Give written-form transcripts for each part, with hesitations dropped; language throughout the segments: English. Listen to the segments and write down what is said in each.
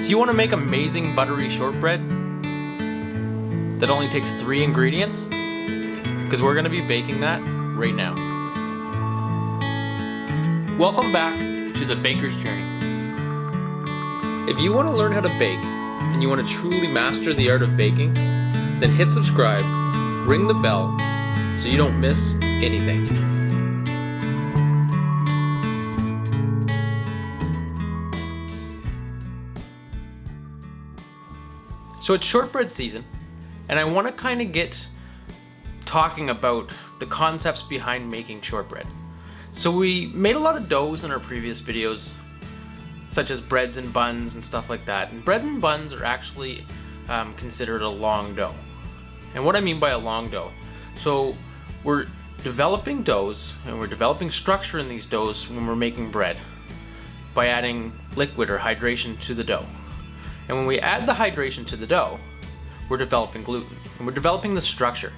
So you want to make amazing buttery shortbread that only takes 3 ingredients? Because we're going to be baking that right now. Welcome back to the Baker's Journey. If you want to learn how to bake and you want to truly master the art of baking, then hit subscribe, ring the bell so you don't miss anything. So it's shortbread season, and I want to kind of get talking about the concepts behind making shortbread. So we made a lot of doughs in our previous videos, such as breads and buns and stuff like that. And bread and buns are actually considered a long dough. And what I mean by a long dough, so we're developing doughs and we're developing structure in these doughs when we're making bread by adding liquid or hydration to the dough. And when we add the hydration to the dough, we're developing gluten and we're developing the structure.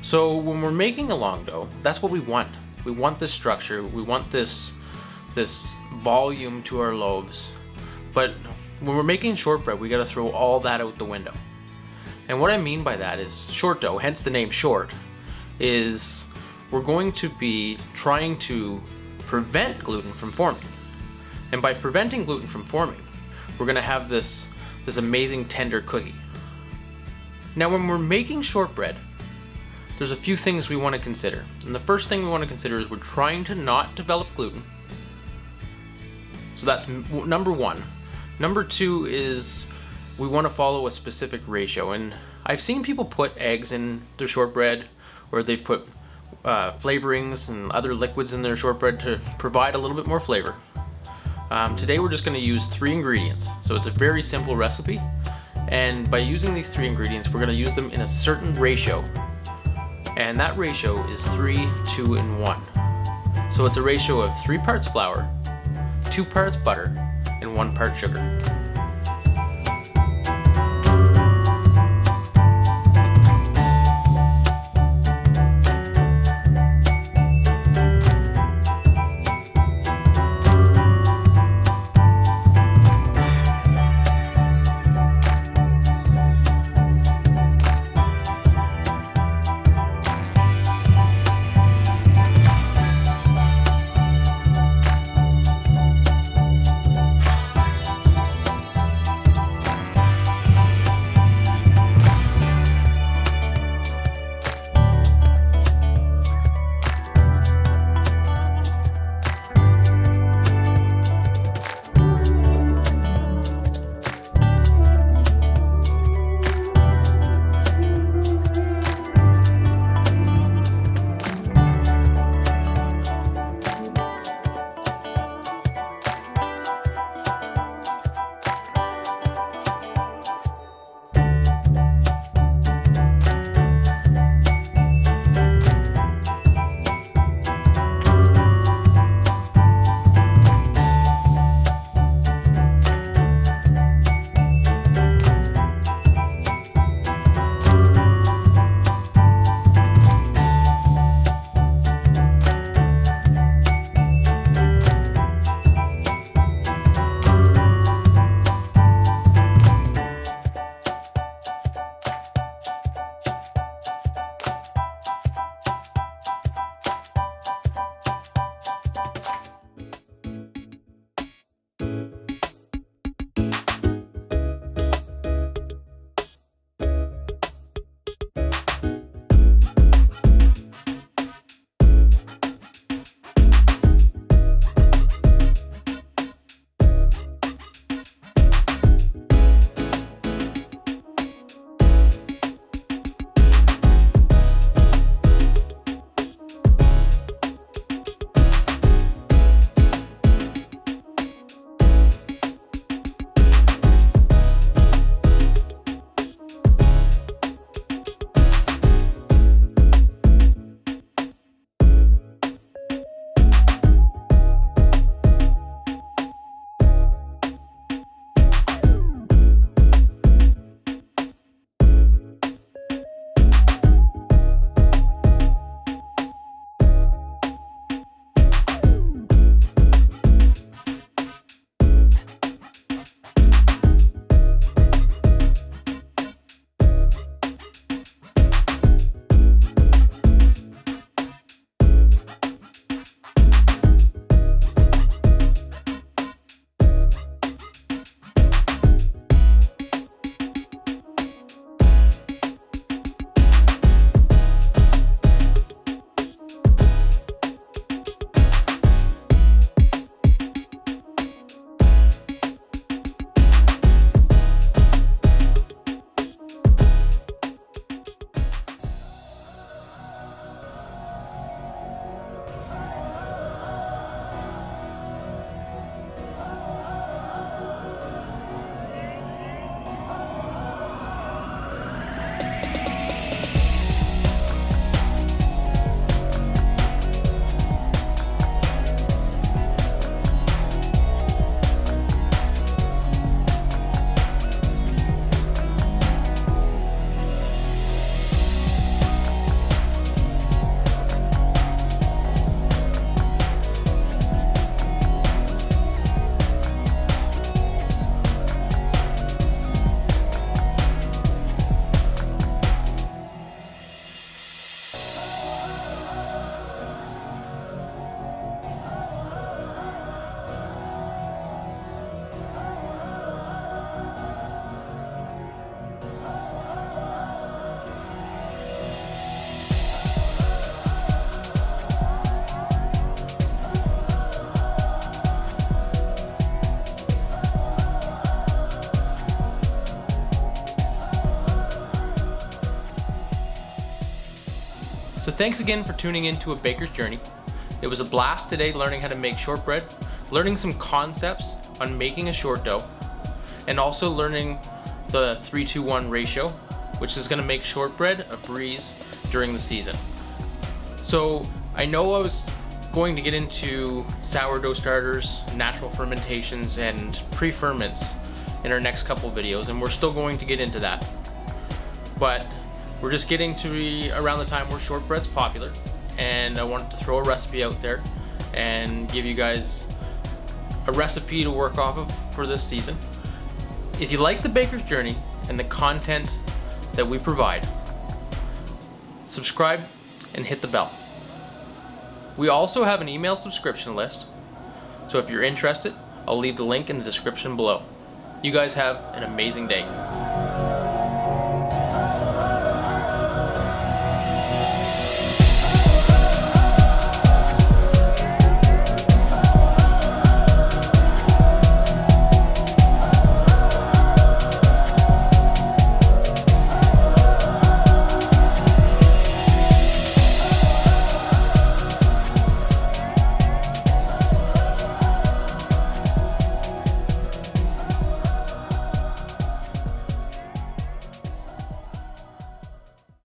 So when we're making a long dough, that's what we want. We want this structure, we want this volume to our loaves. But when we're making shortbread, we gotta throw all that out the window. And what I mean by that is short dough, hence the name short, is we're going to be trying to prevent gluten from forming. And by preventing gluten from forming, we're gonna have this amazing tender cookie. Now when we're making shortbread, there's a few things we want to consider. And the first thing we want to consider is we're trying to not develop gluten. So that's number one. Number two is we want to follow a specific ratio. And I've seen people put eggs in their shortbread, or they've put flavorings and other liquids in their shortbread to provide a little bit more flavor. Today we're just going to use 3 ingredients. So it's a very simple recipe. And by using these 3 ingredients, we're going to use them in a certain ratio. And that ratio is 3, 2, and 1. So it's a ratio of 3 parts flour, 2 parts butter, and 1 part sugar. thanks again for tuning in to A Baker's Journey. It was a blast today learning how to make shortbread, learning some concepts on making a short dough, and also learning the 3-to-1 ratio, which is going to make shortbread a breeze during the season. So I know I was going to get into sourdough starters, natural fermentations, and pre-ferments in our next couple videos, and we're still going to get into that. But we're just getting to be around the time where shortbread's popular, and I wanted to throw a recipe out there and give you guys a recipe to work off of for this season. If you like The Baker's Journey and the content that we provide, subscribe and hit the bell. We also have an email subscription list, so if you're interested, I'll leave the link in the description below. You guys have an amazing day.